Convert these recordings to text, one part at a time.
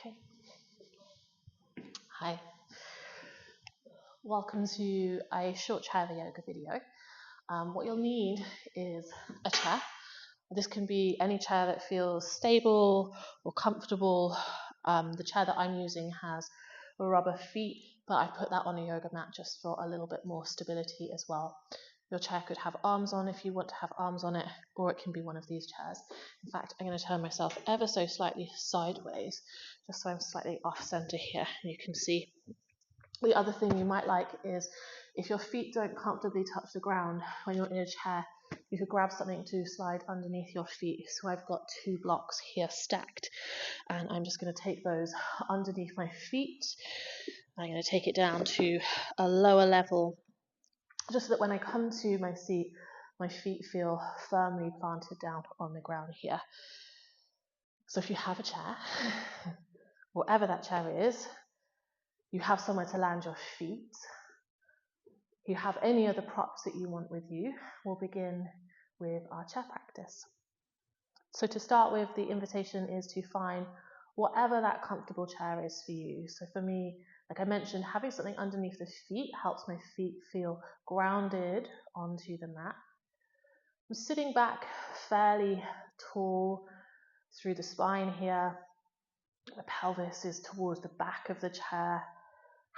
Okay. Hi. Welcome to a short chair yoga video. What you'll need is a chair. This can be any chair that feels stable or comfortable. The chair that I'm using has rubber feet, but I put that on a yoga mat just for a little bit more stability as well. Your chair could have arms on if you want to have arms on it, or it can be one of these chairs. In fact, I'm going to turn myself ever so slightly sideways, just so I'm slightly off center here, and you can see. The other thing you might like is if your feet don't comfortably touch the ground when you're in a chair, you could grab something to slide underneath your feet. So I've got 2 blocks here stacked, and I'm just going to take those underneath my feet. I'm going to take it down to a lower level, just so that when I come to my seat, my feet feel firmly planted down on the ground here. So if you have a chair, whatever that chair is, you have somewhere to land your feet. If you have any other props that you want with you, we'll begin with our chair practice. So to start with, the invitation is to find whatever that comfortable chair is for you. So for me, like I mentioned, having something underneath the feet helps my feet feel grounded onto the mat. I'm sitting back fairly tall through the spine here. The pelvis is towards the back of the chair.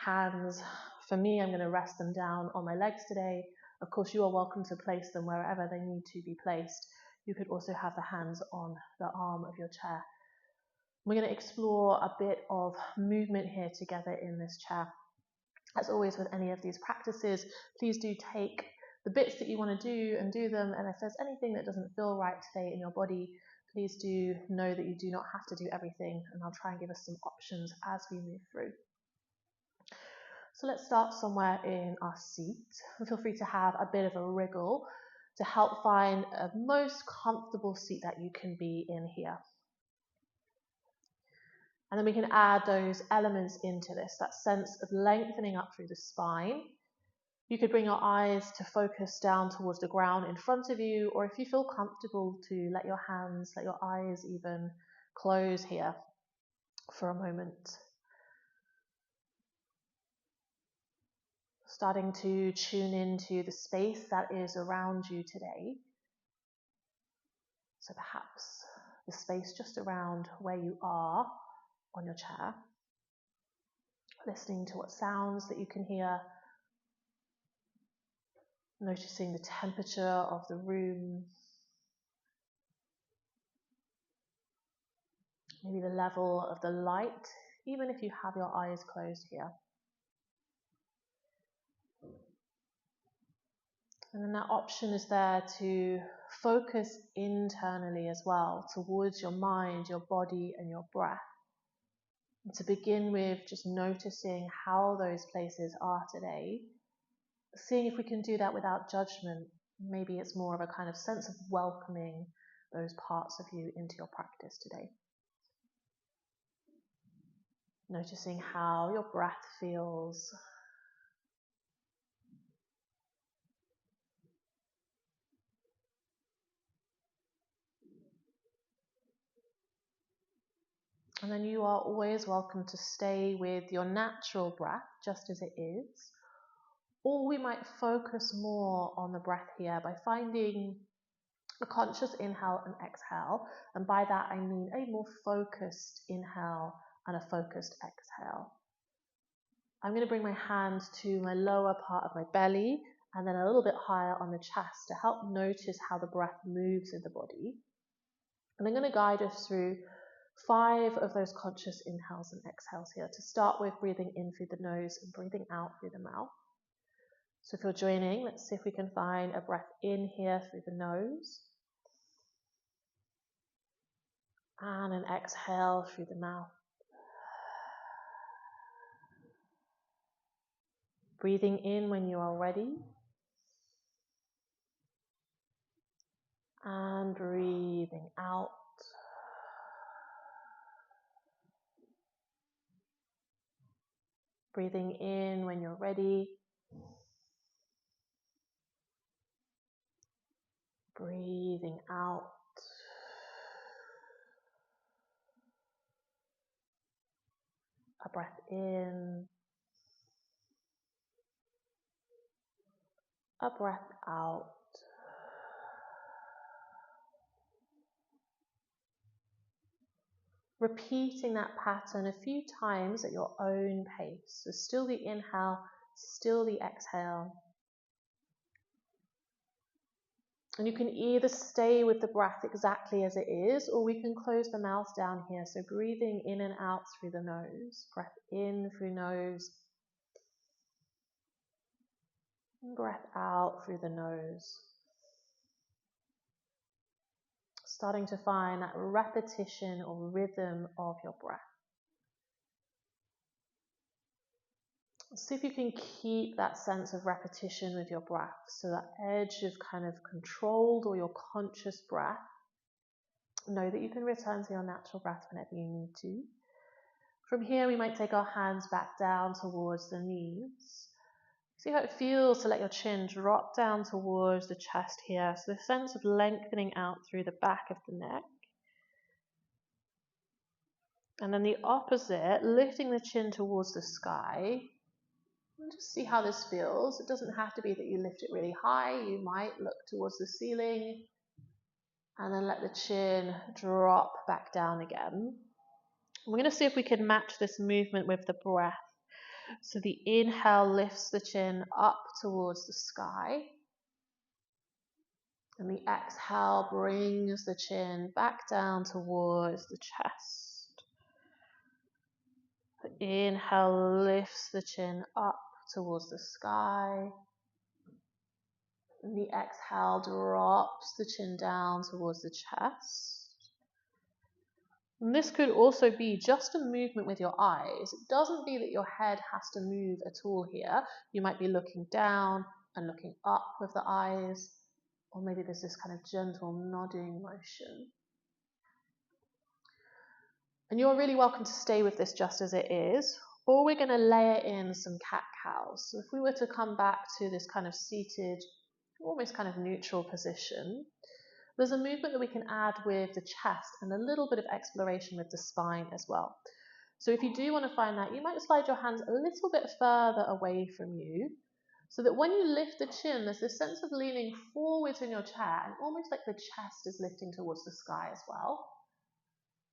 Hands, for me, I'm going to rest them down on my legs today. Of course, you are welcome to place them wherever they need to be placed. You could also have the hands on the arm of your chair. We're going to explore a bit of movement here together in this chair. As always with any of these practices, please do take the bits that you want to do and do them. And if there's anything that doesn't feel right today in your body, please do know that you do not have to do everything. And I'll try and give us some options as we move through. So let's start somewhere in our seat. Feel free to have a bit of a wriggle to help find a most comfortable seat that you can be in here. And then we can add those elements into this, that sense of lengthening up through the spine. You could bring your eyes to focus down towards the ground in front of you, or if you feel comfortable to let your hands, let your eyes even close here for a moment. Starting to tune into the space that is around you today. So perhaps the space just around where you are on your chair. Listening to what sounds that you can hear. Noticing the temperature of the room. Maybe the level of the light, even if you have your eyes closed here. And then that option is there to focus internally as well, towards your mind, your body, and your breath. And to begin with, just noticing how those places are today, seeing if we can do that without judgment. Maybe it's more of a kind of sense of welcoming those parts of you into your practice today. Noticing how your breath feels. And then you are always welcome to stay with your natural breath, just as it is. Or we might focus more on the breath here by finding a conscious inhale and exhale. And by that I mean a more focused inhale and a focused exhale. I'm going to bring my hand to my lower part of my belly and then a little bit higher on the chest to help notice how the breath moves in the body. And I'm going to guide us through 5 of those conscious inhales and exhales here. To start with, breathing in through the nose and breathing out through the mouth. So if you're joining, let's see if we can find a breath in here through the nose. And an exhale through the mouth. Breathing in when you are ready. And breathing out. Breathing in when you're ready. Breathing out. A breath in, a breath out. Repeating that pattern a few times at your own pace. So still the inhale, still the exhale. And you can either stay with the breath exactly as it is, or we can close the mouth down here. So breathing in and out through the nose. Breath in through nose. And breath out through the nose. Starting to find that repetition or rhythm of your breath. See if you can keep that sense of repetition with your breath. So that edge of kind of controlled or your conscious breath. Know that you can return to your natural breath whenever you need to. From here, we might take our hands back down towards the knees. See how it feels to let your chin drop down towards the chest here. So the sense of lengthening out through the back of the neck. And then the opposite, lifting the chin towards the sky. And just see how this feels. It doesn't have to be that you lift it really high. You might look towards the ceiling and then let the chin drop back down again. We're going to see if we can match this movement with the breath. So the inhale lifts the chin up towards the sky. And the exhale brings the chin back down towards the chest. The inhale lifts the chin up towards the sky. And the exhale drops the chin down towards the chest. And this could also be just a movement with your eyes. It doesn't mean that your head has to move at all here. You might be looking down and looking up with the eyes, or maybe there's this kind of gentle nodding motion. And you're really welcome to stay with this just as it is, or we're going to layer in some cat-cows. So if we were to come back to this kind of seated, almost kind of neutral position, there's a movement that we can add with the chest and a little bit of exploration with the spine as well. So if you do want to find that, you might slide your hands a little bit further away from you, so that when you lift the chin, there's this sense of leaning forwards in your chair, and almost like the chest is lifting towards the sky as well.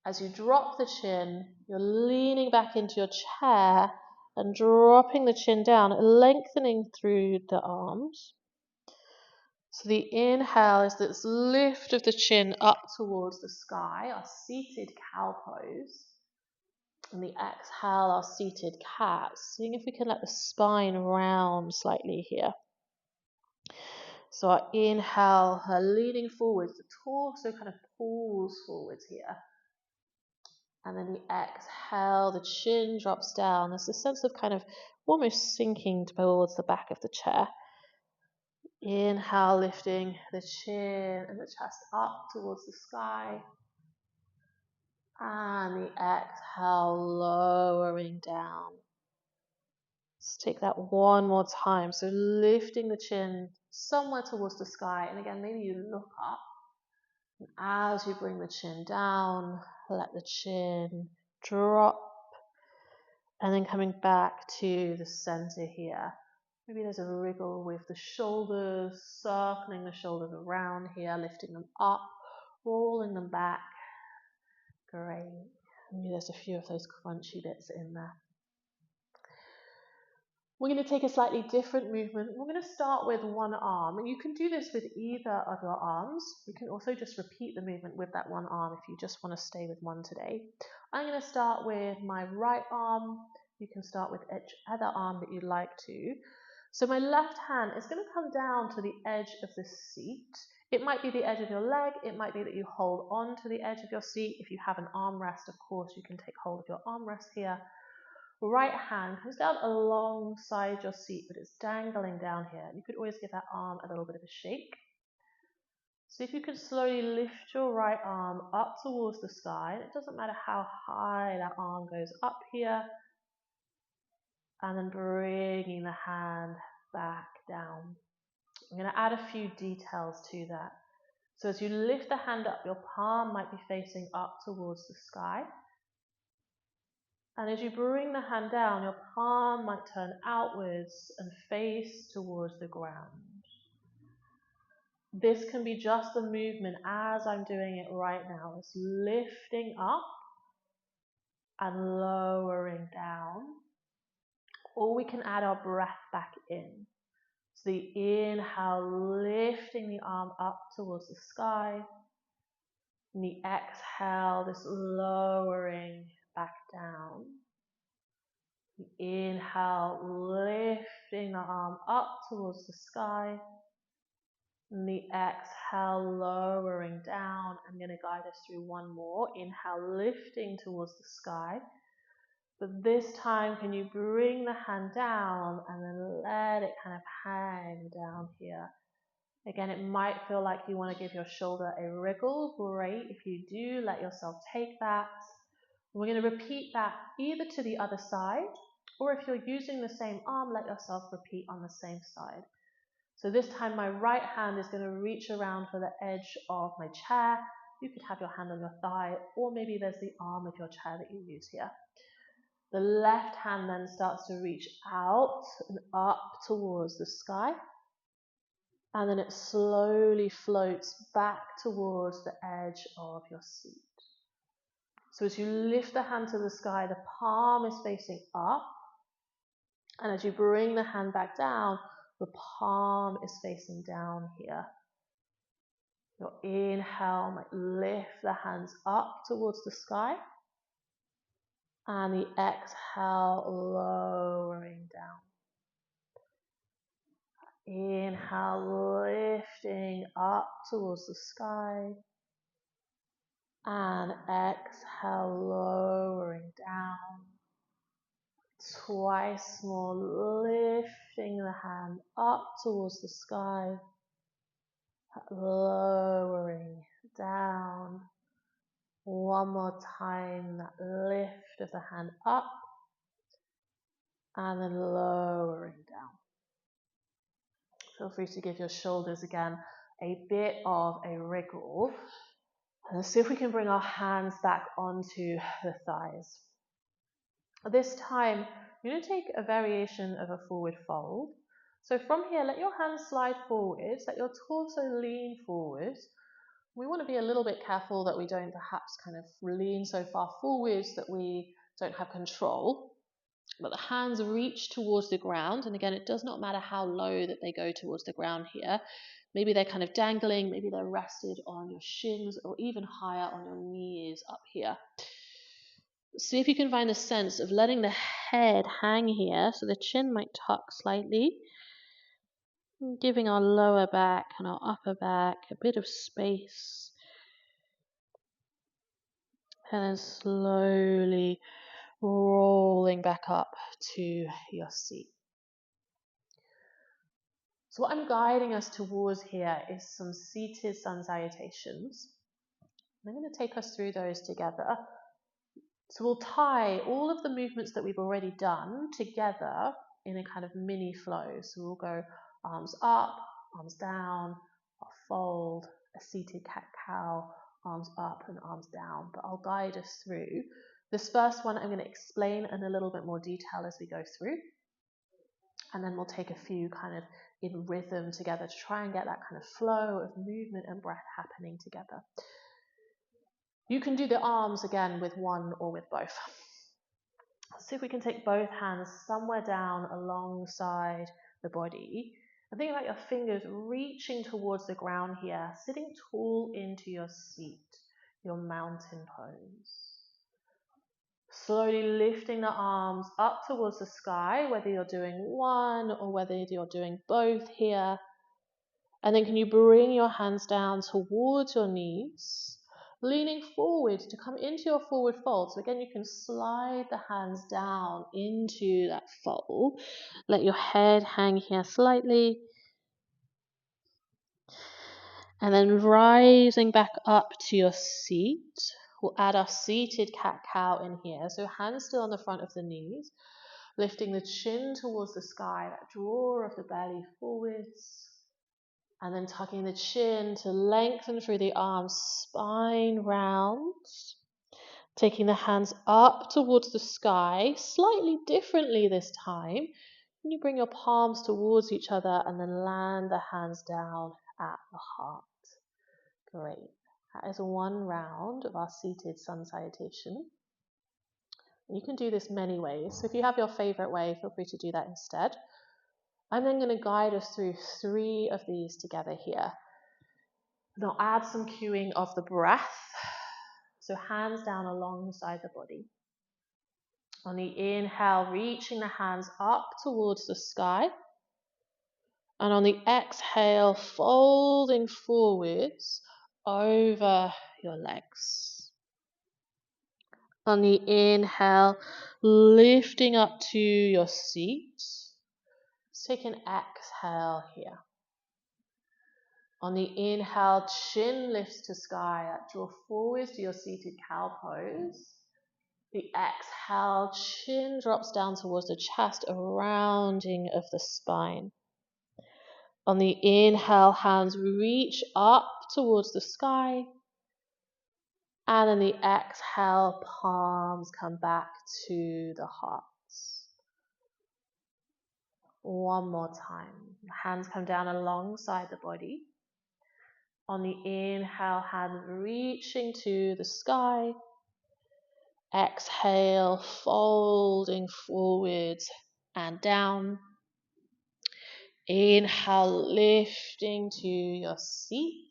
As you drop the chin, you're leaning back into your chair and dropping the chin down, lengthening through the arms. So the inhale is this lift of the chin up towards the sky, our seated cow pose. And the exhale, our seated cat. Seeing if we can let the spine round slightly here. So our inhale, leaning forwards, the torso kind of pulls forwards here. And then the exhale, the chin drops down. There's a sense of kind of almost sinking towards the back of the chair. Inhale, lifting the chin and the chest up towards the sky. And the exhale, lowering down. Let's take that one more time. So lifting the chin somewhere towards the sky. And again, maybe you look up. And as you bring the chin down, let the chin drop. And then coming back to the center here. Maybe there's a wriggle with the shoulders, circling the shoulders around here, lifting them up, rolling them back. Great. Maybe there's a few of those crunchy bits in there. We're going to take a slightly different movement. We're going to start with one arm, and you can do this with either of your arms. You can also just repeat the movement with that one arm if you just want to stay with one today. I'm going to start with my right arm. You can start with each other arm that you'd like to. So my left hand is going to come down to the edge of the seat. It might be the edge of your leg. It might be that you hold on to the edge of your seat. If you have an armrest, of course, you can take hold of your armrest here. Right hand comes down alongside your seat, but it's dangling down here. You could always give that arm a little bit of a shake. So if you could slowly lift your right arm up towards the sky, it doesn't matter how high that arm goes up here, and then bringing the hand back down. I'm going to add a few details to that. So as you lift the hand up, your palm might be facing up towards the sky. And as you bring the hand down, your palm might turn outwards and face towards the ground. This can be just the movement as I'm doing it right now. It's lifting up and lowering down. Or we can add our breath back in. So the inhale, lifting the arm up towards the sky. And the exhale, this lowering back down. The inhale, lifting the arm up towards the sky. And the exhale, lowering down. I'm going to guide us through one more. Inhale, lifting towards the sky. But this time, can you bring the hand down and then let it kind of hang down here? Again, it might feel like you want to give your shoulder a wriggle. Great. If you do, let yourself take that. We're going to repeat that either to the other side, or if you're using the same arm, let yourself repeat on the same side. So this time my right hand is going to reach around for the edge of my chair. You could have your hand on your thigh, or maybe there's the arm of your chair that you use here. The left hand then starts to reach out and up towards the sky. And then it slowly floats back towards the edge of your seat. So as you lift the hand to the sky, the palm is facing up. And as you bring the hand back down, the palm is facing down here. Your inhale might lift the hands up towards the sky. And the exhale, lowering down. Inhale, lifting up towards the sky. And exhale, lowering down. Twice more, lifting the hand up towards the sky. Lowering down. One more time, that lift of the hand up. And then lowering down. Feel free to give your shoulders again a bit of a wriggle. And let's see if we can bring our hands back onto the thighs. This time, you're going to take a variation of a forward fold. So from here, let your hands slide forwards, let your torso lean forwards. We want to be a little bit careful that we don't perhaps kind of lean so far forwards that we don't have control. But the hands reach towards the ground, and again, it does not matter how low that they go towards the ground here. Maybe they're kind of dangling, maybe they're rested on your shins, or even higher on your knees up here. See if you can find a sense of letting the head hang here, so the chin might tuck slightly, giving our lower back and our upper back a bit of space, and then slowly rolling back up to your seat. So what I'm guiding us towards here is some seated sun salutations. I'm going to take us through those together. So we'll tie all of the movements that we've already done together in a kind of mini flow. So we'll go arms up, arms down, a fold, a seated cat-cow, arms up and arms down. But I'll guide us through. This first one I'm going to explain in a little bit more detail as we go through. And then we'll take a few kind of in rhythm together to try and get that kind of flow of movement and breath happening together. You can do the arms again with one or with both. See if we can take both hands somewhere down alongside the body. And think about your fingers reaching towards the ground here, sitting tall into your seat, your mountain pose. Slowly lifting the arms up towards the sky, whether you're doing one or whether you're doing both here. And then can you bring your hands down towards your knees, leaning forward to come into your forward fold. So again, you can slide the hands down into that fold. Let your head hang here slightly. And then rising back up to your seat. We'll add our seated cat-cow in here. So hands still on the front of the knees. Lifting the chin towards the sky, that draw of the belly forwards. And then tucking the chin to lengthen through the arms, spine round. Taking the hands up towards the sky, slightly differently this time. And you bring your palms towards each other and then land the hands down at the heart. Great. That is one round of our seated sun salutation. You can do this many ways. So if you have your favorite way, feel free to do that instead. I'm then going to guide us through 3 of these together here. And I'll add some cueing of the breath. So hands down alongside the body. On the inhale, reaching the hands up towards the sky. And on the exhale, folding forwards over your legs. On the inhale, lifting up to your seat. Let's take an exhale here. On the inhale, chin lifts to sky. Draw forwards to your seated cow pose. The exhale, chin drops down towards the chest, a rounding of the spine. On the inhale, hands reach up towards the sky. And then the exhale, palms come back to the heart. One more time. Hands come down alongside the body. On the inhale, hands reaching to the sky. Exhale, folding forwards and down. Inhale, lifting to your seat.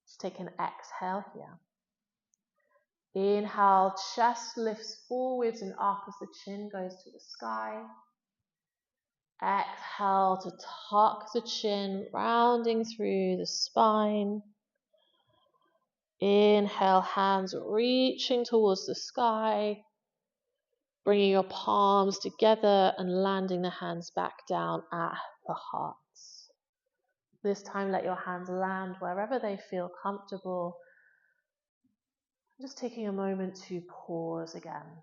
Let's take an exhale here. Inhale, chest lifts forwards and up as the chin goes to the sky. Exhale to tuck the chin, rounding through the spine. Inhale, hands reaching towards the sky. Bringing your palms together and landing the hands back down at the heart. This time, let your hands land wherever they feel comfortable. Just taking a moment to pause again.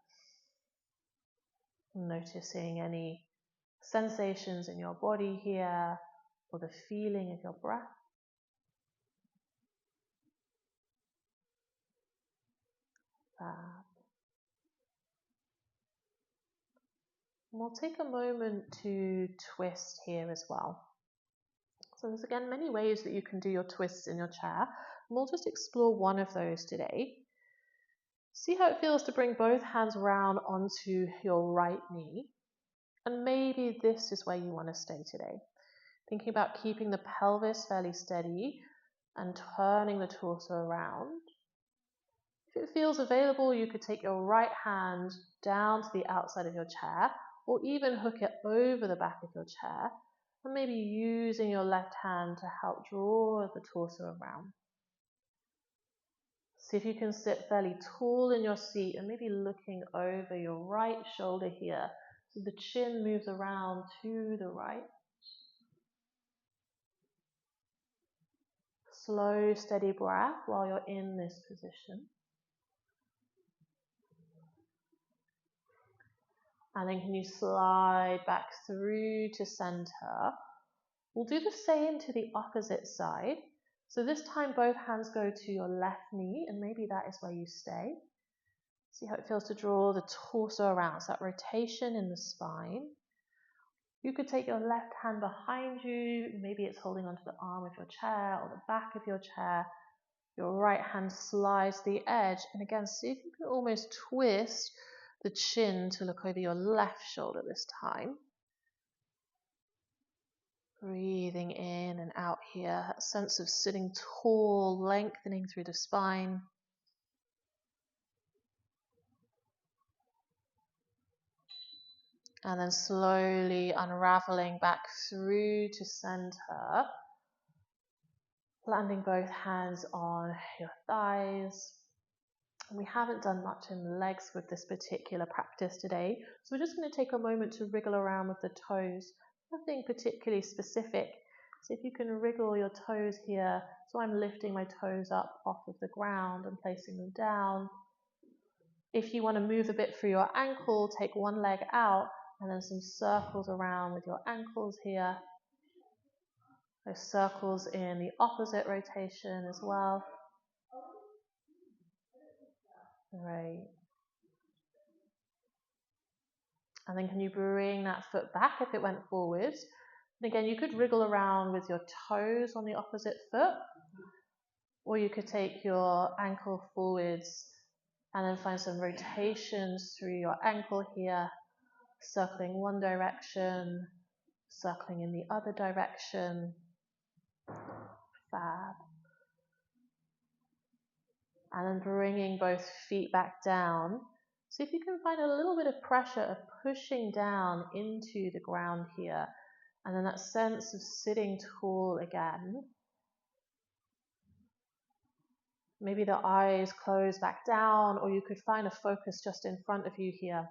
Noticing any sensations in your body here or the feeling of your breath. And we'll take a moment to twist here as well. So there's again many ways that you can do your twists in your chair, and we'll just explore one of those today. See how it feels to bring both hands round onto your right knee, and maybe this is where you want to stay today. Thinking about keeping the pelvis fairly steady and turning the torso around. If it feels available, you could take your right hand down to the outside of your chair, or even hook it over the back of your chair, and maybe using your left hand to help draw the torso around. See if you can sit fairly tall in your seat and maybe looking over your right shoulder here, so the chin moves around to the right. Slow, steady breath while you're in this position. And then can you slide back through to center? We'll do the same to the opposite side. So this time both hands go to your left knee, and maybe that is where you stay. See how it feels to draw the torso around, so that rotation in the spine. You could take your left hand behind you, maybe it's holding onto the arm of your chair or the back of your chair. Your right hand slides to the edge, and again, see if you can almost twist the chin to look over your left shoulder this time. Breathing in and out here, that sense of sitting tall, lengthening through the spine. And then slowly unraveling back through to center. Landing both hands on your thighs. And we haven't done much in the legs with this particular practice today, so we're just going to take a moment to wriggle around with the toes. Nothing particularly specific. So if you can wriggle your toes here, so I'm lifting my toes up off of the ground and placing them down. If you want to move a bit through your ankle, take one leg out and then some circles around with your ankles here. Those circles in the opposite rotation as well. Great. And then can you bring that foot back if it went forward? And again, you could wriggle around with your toes on the opposite foot, or you could take your ankle forwards and then find some rotations through your ankle here, circling one direction, circling in the other direction. Fab. And then bringing both feet back down. See if you can find a little bit of pressure of pushing down into the ground here. And then that sense of sitting tall again. Maybe the eyes close back down, or you could find a focus just in front of you here.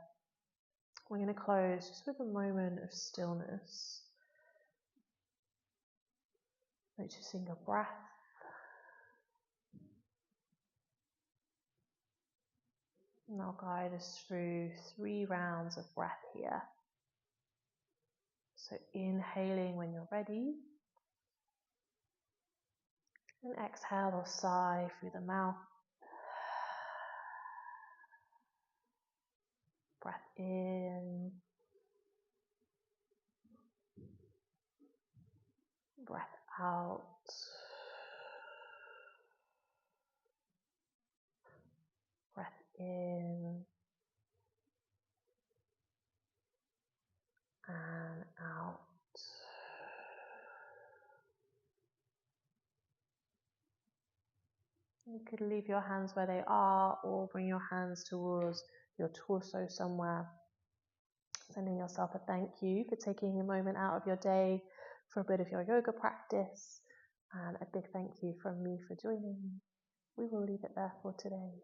We're going to close just with a moment of stillness. Noticing your breath. And I'll guide us through 3 rounds of breath here. So inhaling when you're ready. And exhale or sigh through the mouth. Breath in. Breath out. Breath in. And out. You could leave your hands where they are or bring your hands towards your torso somewhere. Sending yourself a thank you for taking a moment out of your day for a bit of your yoga practice. And a big thank you from me for joining. We will leave it there for today.